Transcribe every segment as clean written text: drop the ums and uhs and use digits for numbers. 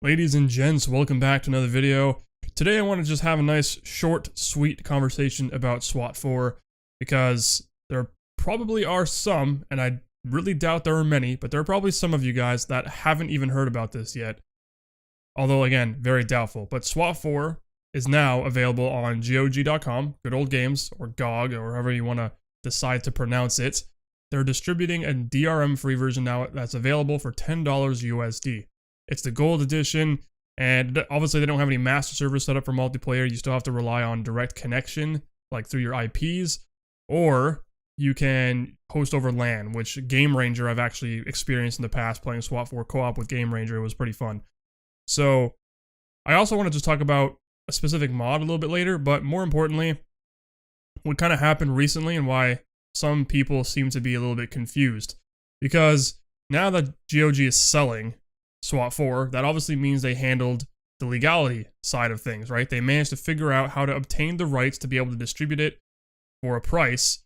Ladies and gents, welcome back to another video. Today I want to just have a nice, short, sweet conversation about SWAT 4 because there probably are some, and I really doubt there are many, but there are probably some of you guys that haven't even heard about this yet. Although, again, very doubtful. But SWAT 4 is now available on GOG.com, Good Old Games, or GOG, or however you want to decide to pronounce it. They're distributing a DRM-free version now that's available for $10 USD. It's the gold edition, and obviously they don't have any master servers set up for multiplayer. You still have to rely on direct connection, like through your IPs, or you can host over LAN, which Game Ranger I've actually experienced in the past playing SWAT 4 co-op with Game Ranger. It was pretty fun. So I also want to just talk about a specific mod a little bit later, but more importantly, what kind of happened recently and why some people seem to be a little bit confused. Because now that GOG is selling SWAT 4, that obviously means they handled the legality side of things, right? They managed to figure out how to obtain the rights to be able to distribute it for a price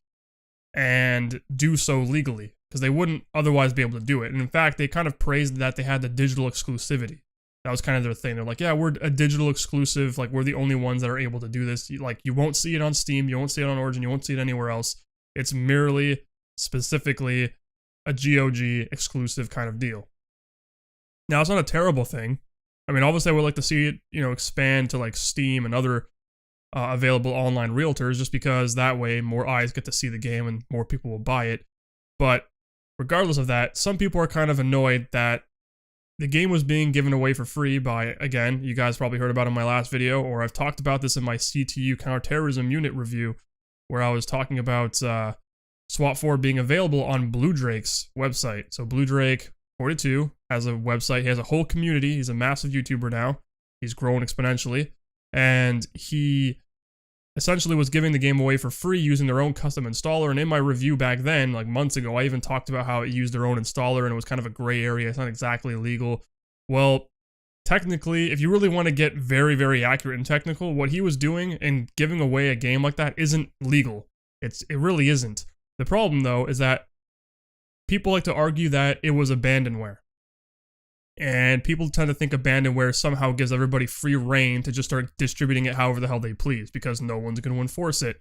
and do so legally, because they wouldn't otherwise be able to do it. And in fact, they kind of praised that they had the digital exclusivity. That was kind of their thing. They're like, yeah, we're a digital exclusive, like we're the only ones that are able to do this. Like, you won't see it on Steam, you won't see it on Origin, you won't see it anywhere else. It's merely, specifically, a GOG exclusive kind of deal. Now, it's not a terrible thing. I mean, obviously, I would like to see it, expand to like Steam and other available online realtors, just because that way more eyes get to see the game and more people will buy it. But regardless of that, some people are kind of annoyed that the game was being given away for free by, again, you guys probably heard about it in my last video, or I've talked about this in my CTU counterterrorism unit review, where I was talking about SWAT 4 being available on Blue Drake's website. So Blue Drake 42 has a website. He has a whole community. He's a massive YouTuber now. He's grown exponentially. And he essentially was giving the game away for free using their own custom installer. And in my review back then, like months ago, I even talked about how it used their own installer and it was kind of a gray area. It's not exactly legal. Well, technically, if you really want to get very, very accurate and technical, what he was doing and giving away a game like that isn't legal. It really isn't. The problem, though, is that people like to argue that it was Abandon-Ware. And people tend to think Abandon-Ware somehow gives everybody free reign to just start distributing it however the hell they please, because no one's going to enforce it.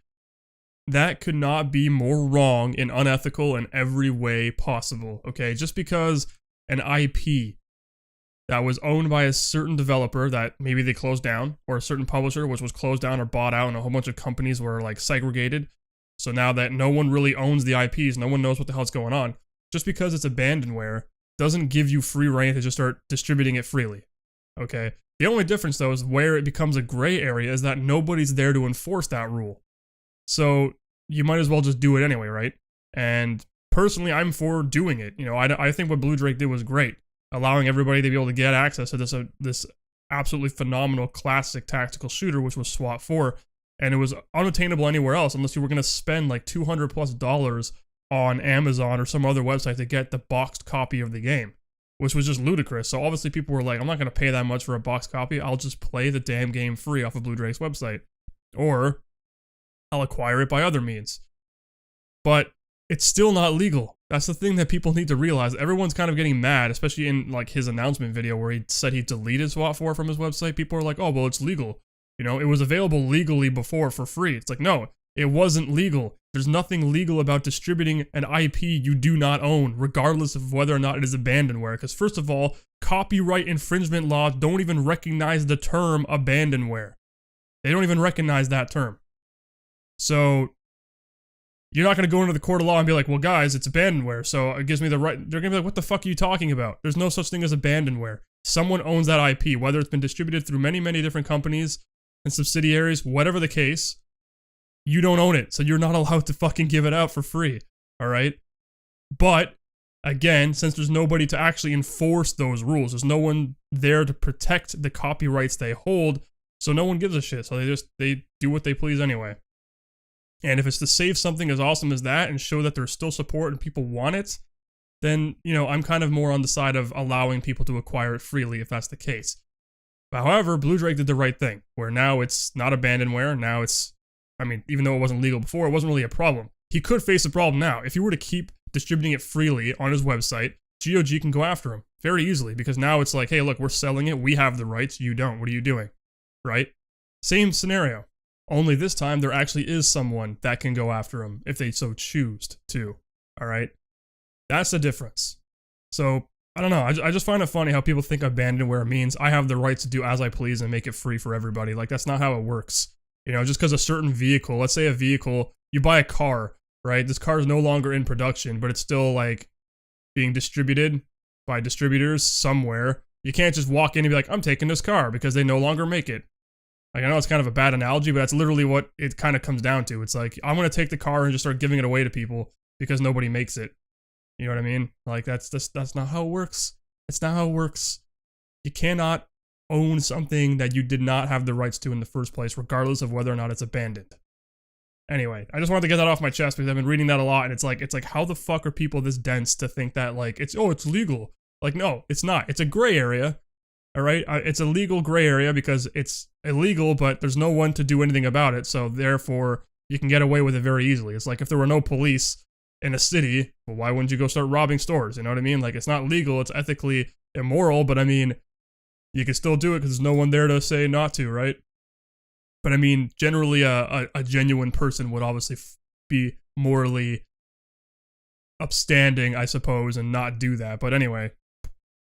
That could not be more wrong and unethical in every way possible, okay? Just because an IP that was owned by a certain developer that maybe they closed down, or a certain publisher which was closed down or bought out, and a whole bunch of companies were like segregated. So now that no one really owns the IPs, no one knows what the hell's going on. Just because it's Abandon-Ware doesn't give you free reign to just start distributing it freely, okay? The only difference, though, is where it becomes a gray area is that nobody's there to enforce that rule. So you might as well just do it anyway, right? And personally, I'm for doing it. I think what Blue Drake did was great, allowing everybody to be able to get access to this absolutely phenomenal classic tactical shooter, which was SWAT 4, and it was unattainable anywhere else unless you were going to spend like $200+ on Amazon or some other website to get the boxed copy of the game, which was just ludicrous. So obviously people were like, I'm not going to pay that much for a boxed copy. I'll just play the damn game free off of Blue Drake's website, or I'll acquire it by other means. But it's still not legal. That's the thing that people need to realize. Everyone's kind of getting mad, especially in like his announcement video where he said he deleted SWAT 4 from his website. People are like, oh, well, it's legal. It was available legally before for free. It's like, no, it wasn't legal. There's nothing legal about distributing an IP you do not own, regardless of whether or not it is Abandon-Ware. Because first of all, copyright infringement laws don't even recognize the term Abandon-Ware. They don't even recognize that term. So you're not going to go into the court of law and be like, well, guys, it's Abandon-Ware, so it gives me the right. They're going to be like, what the fuck are you talking about? There's no such thing as Abandon-Ware. Someone owns that IP, whether it's been distributed through many, many different companies and subsidiaries, whatever the case. You don't own it, so you're not allowed to fucking give it out for free, alright? But, again, since there's nobody to actually enforce those rules, there's no one there to protect the copyrights they hold, so no one gives a shit, so they do what they please anyway. And if it's to save something as awesome as that and show that there's still support and people want it, then, I'm kind of more on the side of allowing people to acquire it freely if that's the case. But however, Blue Drake did the right thing, where now it's not Abandon-Ware, now it's, even though it wasn't legal before, it wasn't really a problem. He could face a problem now. If he were to keep distributing it freely on his website, GOG can go after them very easily because now it's like, hey, look, we're selling it. We have the rights. You don't. What are you doing? Right? Same scenario. Only this time there actually is someone that can go after them if they so choose to. All right? That's the difference. So, I don't know. I just find it funny how people think Abandon-Ware means I have the right to do as I please and make it free for everybody. Like, that's not how it works. You know, just because a certain vehicle, let's say a vehicle, you buy a car, right? This car is no longer in production, but it's still, like, being distributed by distributors somewhere. You can't just walk in and be like, I'm taking this car because they no longer make it. Like, I know it's kind of a bad analogy, but that's literally what it kind of comes down to. It's like, I'm going to take the car and just start giving it away to people because nobody makes it. You know what I mean? Like, that's not how it works. It's not how it works. You cannot own something that you did not have the rights to in the first place, regardless of whether or not it's abandoned. Anyway, I just wanted to get that off my chest because I've been reading that a lot, and it's like, how the fuck are people this dense to think that, like, it's legal? Like, no, it's not. It's a gray area, all right? It's a legal gray area because it's illegal, but there's no one to do anything about it, so therefore, you can get away with it very easily. It's like if there were no police in a city, well, why wouldn't you go start robbing stores? You know what I mean? Like, it's not legal, it's ethically immoral, but I mean, you can still do it because there's no one there to say not to, right? But I mean, generally, a genuine person would obviously be morally upstanding, I suppose, and not do that. But anyway,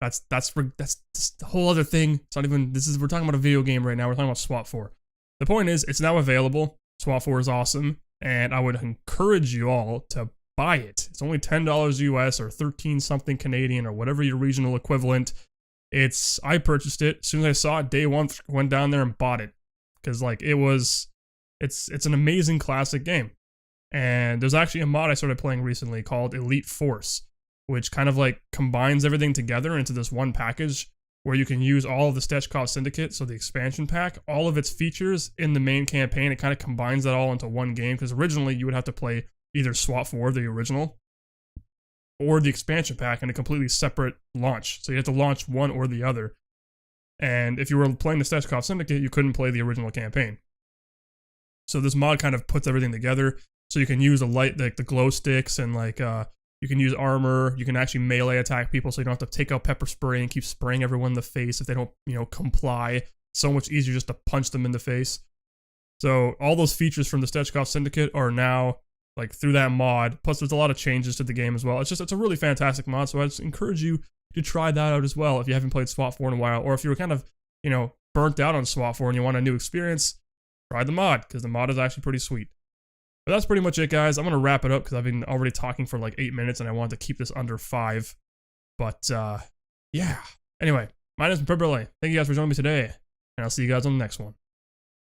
that's just a whole other thing. It's not even, we're talking about a video game right now. We're talking about SWAT 4. The point is, it's now available. SWAT 4 is awesome, and I would encourage you all to buy it. It's only $10 US or 13 something Canadian or whatever your regional equivalent. I purchased it as soon as I saw it day one, went down there and bought it because like it's an amazing classic game. And there's actually a mod I started playing recently called Elite Force, which kind of like combines everything together into this one package where you can use all of the Stechkov Syndicate, so the expansion pack, all of its features in the main campaign. It kind of combines that all into one game because originally you would have to play either SWAT 4, the original, or the expansion pack in a completely separate launch. So you have to launch one or the other. And if you were playing the Stechkov Syndicate, you couldn't play the original campaign. So this mod kind of puts everything together. So you can use the glow sticks and like you can use armor. You can actually melee attack people, so you don't have to take out pepper spray and keep spraying everyone in the face if they don't, comply. So much easier just to punch them in the face. So all those features from the Stechkov Syndicate are now like through that mod. Plus there's a lot of changes to the game as well. It's a really fantastic mod. So I just encourage you to try that out as well if you haven't played SWAT 4 in a while, or if you were kind of, burnt out on SWAT 4 and you want a new experience, try the mod because the mod is actually pretty sweet. But that's pretty much it, guys. I'm going to wrap it up because I've been already talking for like 8 minutes and I wanted to keep this under 5. But yeah. Anyway, my name is PepperBelly. Thank you guys for joining me today, and I'll see you guys on the next one.